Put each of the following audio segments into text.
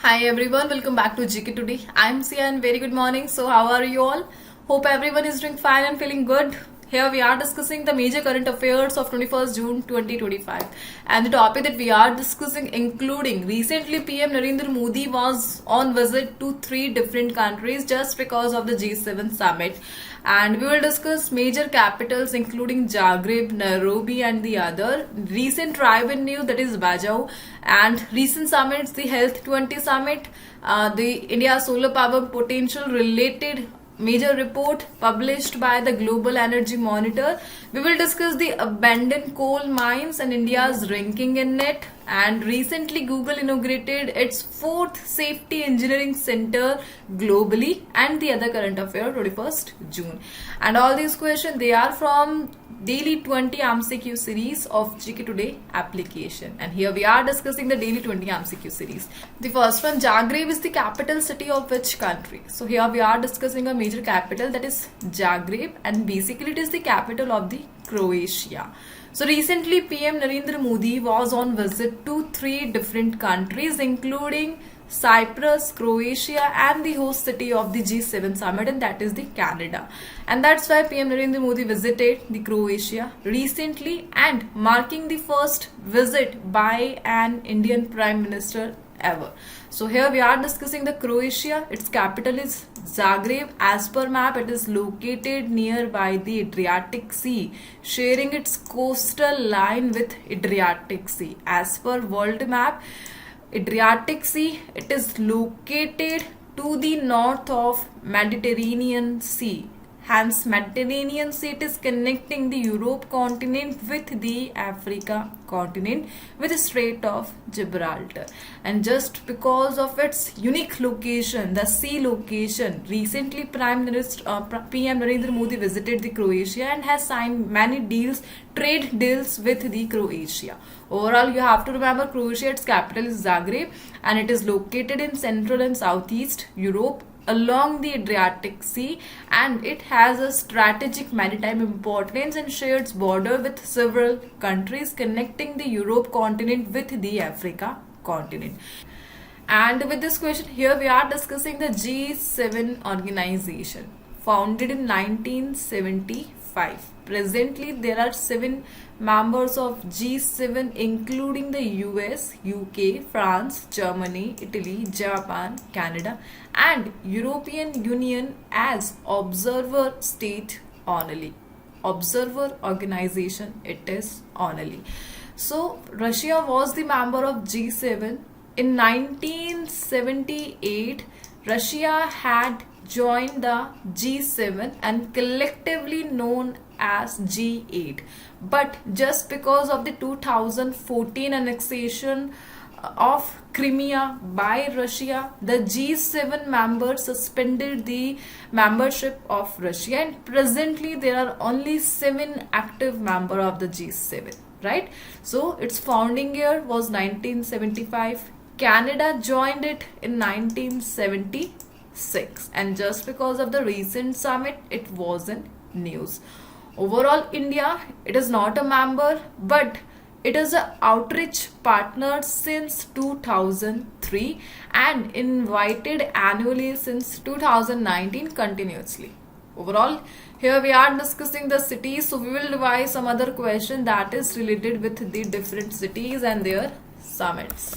Hi everyone, welcome back to GK Today. I'm Sia and very good morning. So how are you all? Hope everyone is doing fine and feeling good. Here we are discussing the major current affairs of 21st June 2025. And the topic that we are discussing including recently PM Narendra Modi was on visit to 3 different countries just because of the G7 summit. And we will discuss major capitals including Zagreb, Nairobi and the other. Recent tribal news, that is Bajau, and recent summits, the Health 20 summit, the India solar power potential related major report published by the Global Energy Monitor. We will discuss the abandoned coal mines and India's ranking in it. And recently Google inaugurated its 4th safety engineering center globally, and the other current affair 21st June. And all these questions, they are from daily 20 MCQ series of GK Today application. And here we are discussing the daily 20 MCQ series. The first one, Zagreb is the capital city of which country? So here we are discussing a major capital, that is Zagreb, and basically it is the capital of the Croatia. So recently PM Narendra Modi was on visit to 3 different countries including Cyprus, Croatia and the host city of the G7 summit, and that is the Canada. And that's why PM Narendra Modi visited the Croatia recently and marking the first visit by an Indian Prime Minister ever. So here we are discussing the Croatia. Its capital is Zagreb. As per map, it is located nearby the Adriatic Sea, sharing its coastal line with Adriatic Sea. As per world map, Adriatic Sea, it is located to the north of Mediterranean Sea. Hence, Mediterranean Sea, it is connecting the Europe continent with the Africa continent with the Strait of Gibraltar. And just because of its unique location, the sea location, recently PM Narendra Modi visited the Croatia and has signed many deals, trade deals with the Croatia. Overall, you have to remember Croatia, its capital is Zagreb, and it is located in Central and Southeast Europe along the Adriatic Sea, and it has a strategic maritime importance and shares border with several countries connecting the Europe continent with the Africa continent. And with this question, here we are discussing the G7 organization, founded in 1975. Presently, there are 7 members of G7 including the US, UK, France, Germany, Italy, Japan, Canada and European Union as observer state only. Observer organization it is only. So Russia was the member of G7. In 1978, Russia had joined the G7 and collectively known as G8. But just because of the 2014 annexation of Crimea by Russia, the G7 members suspended the membership of Russia, and presently there are only 7 active members of the G7, right? So its founding year was 1975. Canada joined it in 1976, and just because of the recent summit, it wasn't news. Overall, India, it is not a member, but it is an outreach partner since 2003 and invited annually since 2019 continuously. Overall, here we are discussing the cities, so we will revise some other question that is related with the different cities and their summits.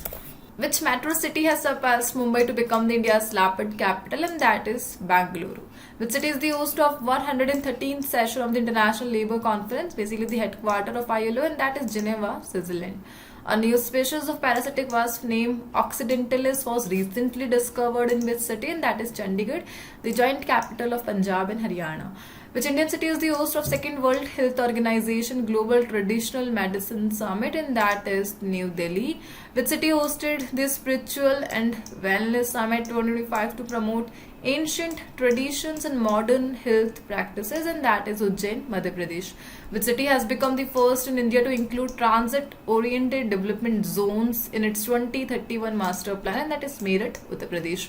Which metro city has surpassed Mumbai to become the India's rapid capital? And that is Bangalore. Which city is the host of 113th session of the International Labour Conference, basically the headquarters of ILO, and that is Geneva, Switzerland. A new species of parasitic wasp named Occidentalis was recently discovered in which city? And that is Chandigarh, the joint capital of Punjab and Haryana. Which Indian city is the host of 2nd World Health Organization Global Traditional Medicine Summit? And that is New Delhi. Which city hosted this Spiritual and Wellness Summit 2025 to promote ancient traditions and modern health practices? And that is Ujjain, Madhya Pradesh. Which city has become the first in India to include transit-oriented development zones in its 2031 master plan? And that is Meerut, Uttar Pradesh.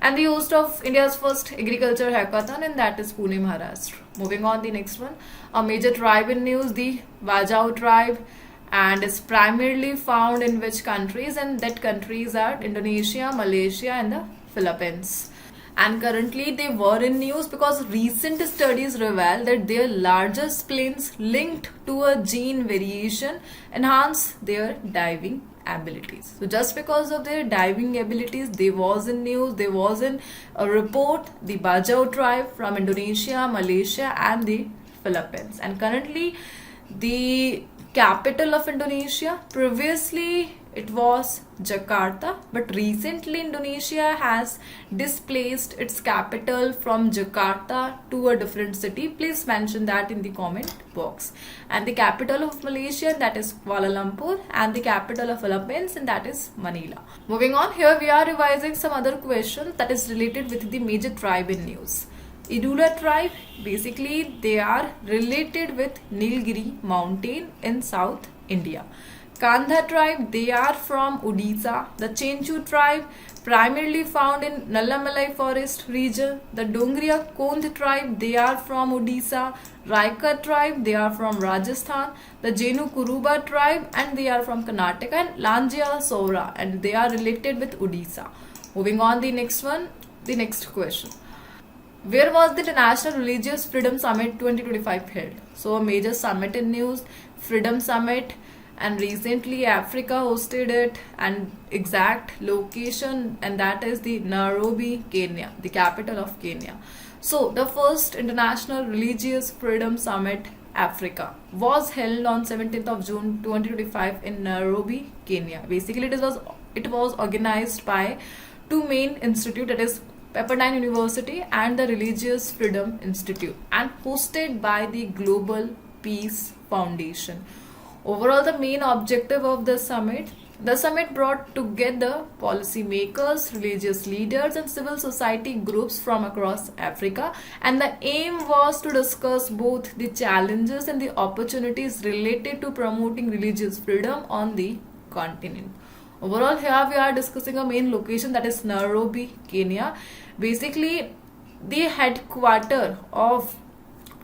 And the host of India's first agriculture hackathon, and that is Pune, Maharashtra. Moving on, the next one, a major tribe in news, the Bajau Tribe, and is primarily found in which countries? And that countries are Indonesia, Malaysia and the Philippines. And currently they were in news because recent studies reveal that their larger spleens linked to a gene variation enhance their diving abilities. So just because of their diving abilities, they was in news, there was in a report, the Bajau Tribe from Indonesia, Malaysia and the Philippines. And currently the capital of Indonesia, previously it was Jakarta, but recently Indonesia has displaced its capital from Jakarta to a different city. Please mention that in the comment box. And the capital of Malaysia, that is Kuala Lumpur, and the capital of Philippines, and that is Manila. Moving on, here we are revising some other questions that is related with the major tribe in news. Idula tribe, basically they are related with Nilgiri mountain in South India. Kandha tribe, they are from Odisha. The Chenchu tribe, primarily found in Nallamalai forest region. The Dongriya Kondh tribe, they are from Odisha. Raika tribe, they are from Rajasthan. The Jenu Kuruba tribe, and they are from Karnataka. And Lanjia Sora, and they are related with Odisha. Moving on, the next one, the next question. Where was the International Religious Freedom Summit 2025 held? So a major summit in news, Freedom Summit, and recently Africa hosted it, and exact location, and that is the Nairobi, Kenya, the capital of Kenya. So the first International Religious Freedom Summit Africa was held on 17th of June 2025 in Nairobi, Kenya. Basically it was organized by two main institutes, that is Pepperdine University and the Religious Freedom Institute, and hosted by the Global Peace Foundation. Overall, the main objective of the summit brought together policymakers, religious leaders and civil society groups from across Africa, and the aim was to discuss both the challenges and the opportunities related to promoting religious freedom on the continent. Overall, here we are discussing a main location, that is Nairobi, Kenya. Basically, the headquarters of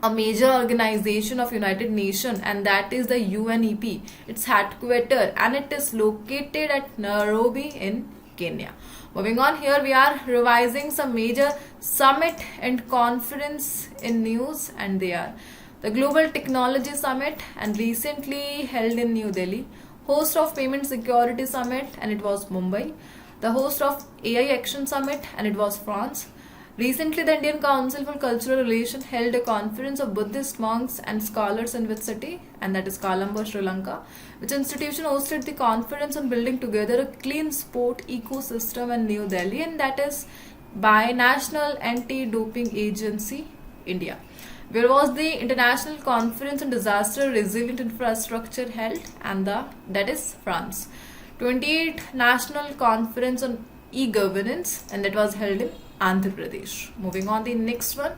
a major organization of United Nations, and that is the UNEP. Its headquarters, and it is located at Nairobi in Kenya. Moving on, here we are revising some major summit and conference in news, and they are the Global Technology Summit, and recently held in New Delhi. Host of Payment Security Summit, and it was Mumbai. The host of AI Action Summit, and it was France. Recently, the Indian Council for Cultural Relations held a conference of Buddhist monks and scholars in which city, and that is Colombo, Sri Lanka. Which institution hosted the conference on building together a clean sport ecosystem in New Delhi, and that is by National Anti-Doping Agency, India. Where was the International Conference on Disaster Resilient Infrastructure held? And that is France. 28th National Conference on E-Governance, and that was held in Andhra Pradesh. Moving on, the next one.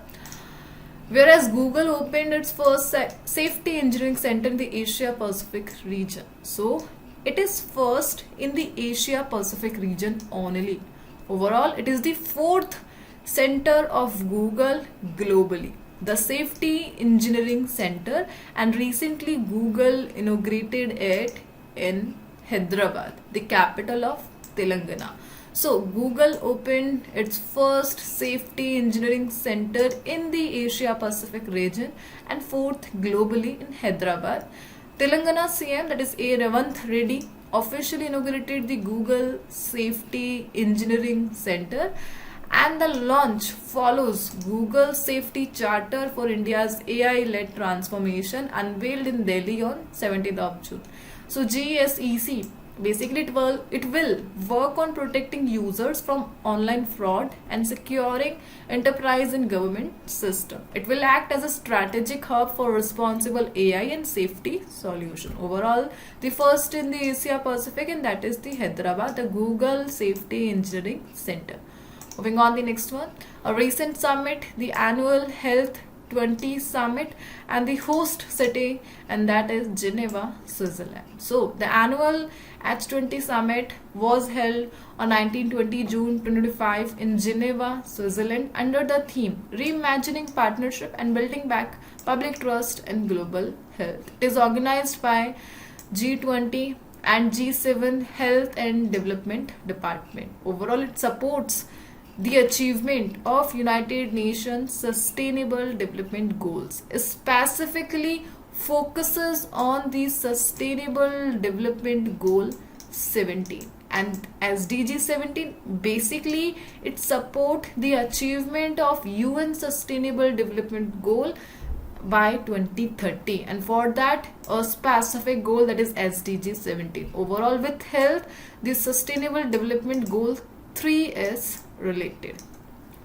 Whereas Google opened its first safety engineering center in the Asia Pacific region. So it is first in the Asia Pacific region only. Overall, it is the fourth center of Google globally, the Safety Engineering Center, and recently Google inaugurated it in Hyderabad, the capital of Telangana. So Google opened its first safety engineering center in the Asia Pacific region and fourth globally in Hyderabad. Telangana CM, that is A. Revanth Reddy, officially inaugurated the Google Safety Engineering Center, and the launch follows Google Safety Charter for India's AI-led transformation, unveiled in Delhi on 17th of June. So GSEC, basically it will work on protecting users from online fraud and securing enterprise and government system. It will act as a strategic hub for responsible AI and safety solution. Overall, the first in the Asia Pacific, and that is the Hyderabad, the Google Safety Engineering Center. Moving on, the next one, a recent summit, the annual Health 20 Summit, and the host city, and that is Geneva, Switzerland. So the annual H20 Summit was held on 19-20 June 2025 in Geneva, Switzerland, under the theme Reimagining Partnership and Building Back Public Trust in Global Health. It is organized by G20 and G7 Health and Development Department. Overall, it supports the achievement of United Nations Sustainable Development Goals, specifically focuses on the Sustainable Development Goal 17, and SDG 17 basically it support the achievement of UN Sustainable Development Goal by 2030, and for that a specific goal, that is SDG 17. Overall, with health, the Sustainable Development Goal 3 is related.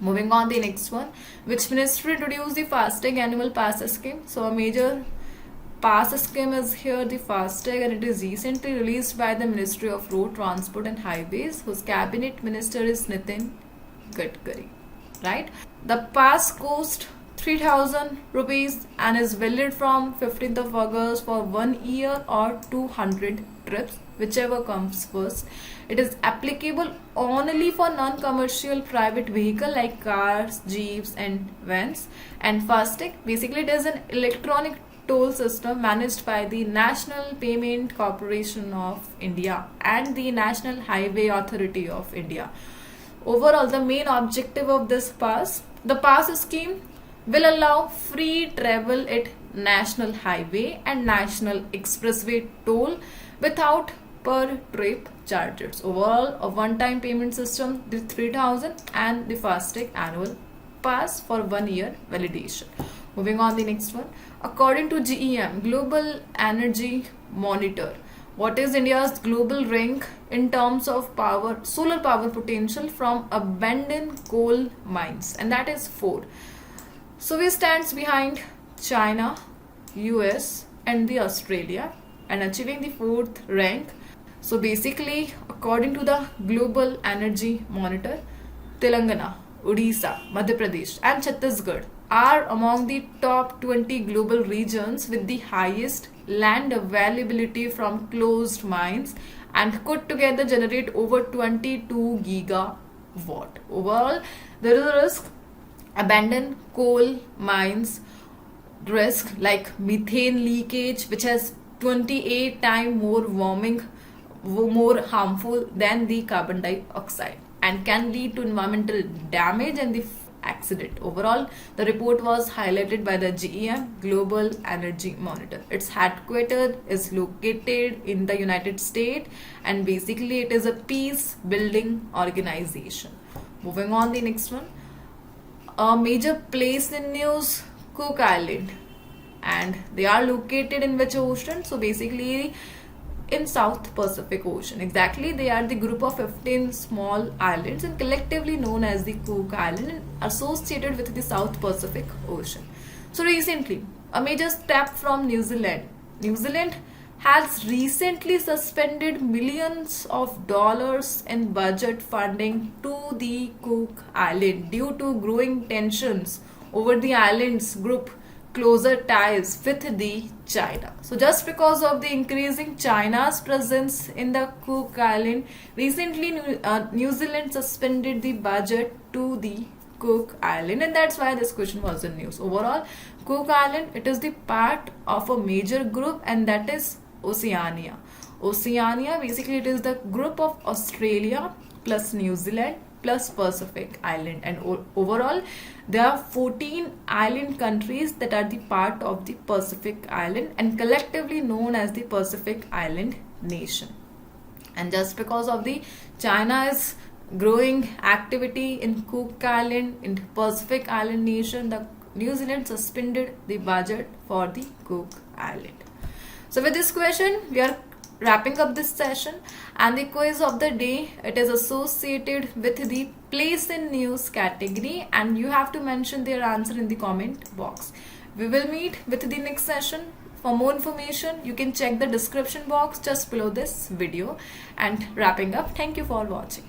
Moving on, the next one, which ministry introduced the FASTag Annual Pass scheme? So a major pass scheme is here, the FASTag, and it is recently released by the Ministry of Road Transport and Highways, whose cabinet minister is Nitin Gadkari, right? The pass cost 3,000 rupees and is valid from 15th of August for 1 year or 200 trips, whichever comes first. It is applicable only for non-commercial private vehicle like cars, jeeps and vans. And FASTag, basically it is an electronic toll system managed by the National Payment Corporation of India and the National Highway Authority of India. Overall, the main objective of this pass, the pass scheme will allow free travel at national highway and national expressway toll without per trip charges. Overall, a one-time payment system, the 3,000 and the FASTag Annual Pass for 1 year validation. Moving on, the next one. According to GEM, Global Energy Monitor, what is India's global rank in terms of power, solar power potential from abandoned coal mines? And that is 4. So we stands behind China, US and the Australia, and achieving the 4th rank. So basically, according to the Global Energy Monitor, Telangana, Odisha, Madhya Pradesh and Chhattisgarh are among the top 20 global regions with the highest land availability from closed mines and could together generate over 22 gigawatt. Overall, there is a risk, abandoned coal mines risk like methane leakage, which has 28 times more harmful than the carbon dioxide and can lead to environmental damage and the accident. Overall, the report was highlighted by the GEM Global Energy Monitor. Its headquarters is located in the United States and basically it is a peace building organization. Moving on, the next one. A major place in news, Cook Island, and they are located in which ocean? So basically in South Pacific Ocean. Exactly, they are the group of 15 small islands and collectively known as the Cook Island and associated with the South Pacific Ocean. So recently, a major step from New Zealand. New Zealand has recently suspended millions of dollars in budget funding to the Cook Island due to growing tensions over the island's group closer ties with the China. So just because of the increasing China's presence in the Cook Island, recently New Zealand suspended the budget to the Cook Island, and that's why this question was in news. Overall, Cook Island, it is the part of a major group, and that is Oceania. Oceania, basically it is the group of Australia plus New Zealand plus Pacific Island, and overall there are 14 island countries that are the part of the Pacific Island and collectively known as the Pacific Island Nation. And just because of the China's growing activity in Cook Island, in Pacific Island Nation, the New Zealand suspended the budget for the Cook Island. So with this question, we are wrapping up this session, and the quiz of the day, it is associated with the place in news category, and you have to mention their answer in the comment box. We will meet with the next session. For more information, you can check the description box just below this video. And wrapping up, thank you for watching.